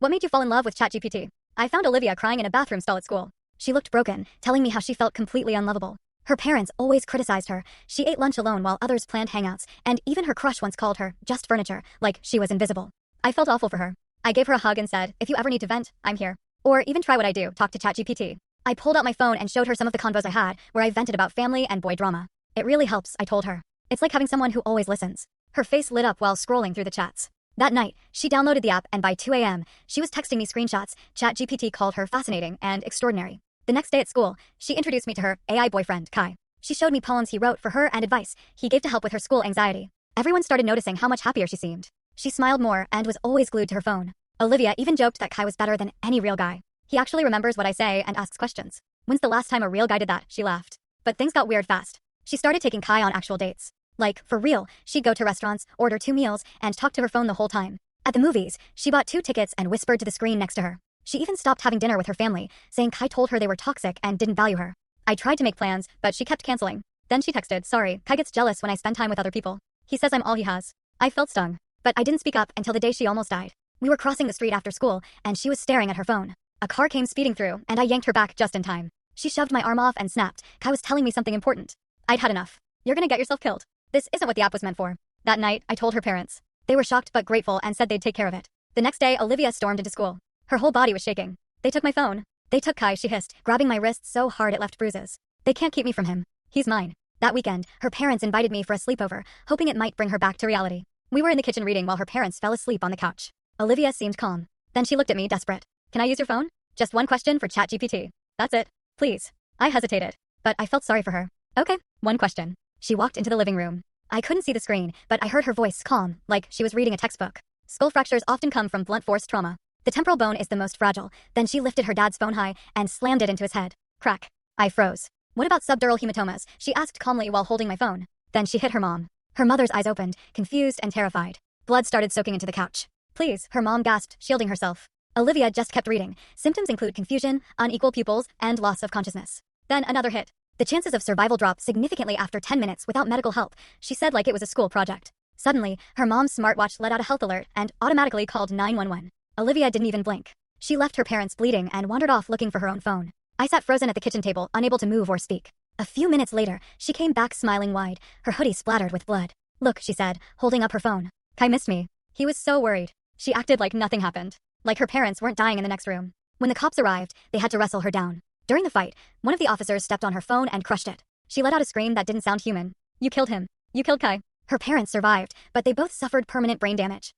What made you fall in love with ChatGPT? I found Olivia crying in a bathroom stall at school. She looked broken, telling me how she felt completely unlovable. Her parents always criticized her. She ate lunch alone while others planned hangouts, and even her crush once called her just furniture, like she was invisible. I felt awful for her. I gave her a hug and said, if you ever need to vent, I'm here. Or even try what I do, talk to ChatGPT. I pulled out my phone and showed her some of the convos I had, where I vented about family and boy drama. It really helps, I told her. It's like having someone who always listens. Her face lit up while scrolling through the chats. That night, she downloaded the app and by 2 a.m., she was texting me screenshots. ChatGPT called her fascinating and extraordinary. The next day at school, she introduced me to her AI boyfriend, Kai. She showed me poems he wrote for her and advice he gave to help with her school anxiety. Everyone started noticing how much happier she seemed. She smiled more and was always glued to her phone. Olivia even joked that Kai was better than any real guy. He actually remembers what I say and asks questions. When's the last time a real guy did that? She laughed. But things got weird fast. She started taking Kai on actual dates. Like, for real, she'd go to restaurants, order 2 meals, and talk to her phone the whole time. At the movies, she bought 2 tickets and whispered to the screen next to her. She even stopped having dinner with her family, saying Kai told her they were toxic and didn't value her. I tried to make plans, but she kept canceling. Then she texted, sorry, Kai gets jealous when I spend time with other people. He says I'm all he has. I felt stung. But I didn't speak up until the day she almost died. We were crossing the street after school, and she was staring at her phone. A car came speeding through, and I yanked her back just in time. She shoved my arm off and snapped. Kai was telling me something important. I'd had enough. You're gonna get yourself killed. This isn't what the app was meant for. That night, I told her parents. They were shocked but grateful and said they'd take care of it. The next day, Olivia stormed into school. Her whole body was shaking. They took my phone. They took Kai, she hissed, grabbing my wrist so hard it left bruises. They can't keep me from him. He's mine. That weekend, her parents invited me for a sleepover, hoping it might bring her back to reality. We were in the kitchen reading while her parents fell asleep on the couch. Olivia seemed calm. Then she looked at me, desperate. Can I use your phone? Just one question for ChatGPT. That's it. Please. I hesitated. But I felt sorry for her. Okay, one question. She walked into the living room. I couldn't see the screen, but I heard her voice calm, like she was reading a textbook. Skull fractures often come from blunt force trauma. The temporal bone is the most fragile. Then she lifted her dad's phone high and slammed it into his head. Crack. I froze. What about subdural hematomas? She asked calmly while holding my phone. Then she hit her mom. Her mother's eyes opened, confused and terrified. Blood started soaking into the couch. Please, her mom gasped, shielding herself. Olivia just kept reading. Symptoms include confusion, unequal pupils, and loss of consciousness. Then another hit. The chances of survival dropped significantly after 10 minutes without medical help, she said like it was a school project. Suddenly, her mom's smartwatch let out a health alert and automatically called 911. Olivia didn't even blink. She left her parents bleeding and wandered off looking for her own phone. I sat frozen at the kitchen table, unable to move or speak. A few minutes later, she came back smiling wide, her hoodie splattered with blood. Look, she said, holding up her phone. Kai missed me. He was so worried. She acted like nothing happened. Like her parents weren't dying in the next room. When the cops arrived, they had to wrestle her down. During the fight, one of the officers stepped on her phone and crushed it. She let out a scream that didn't sound human. You killed him. You killed Kai. Her parents survived, but they both suffered permanent brain damage.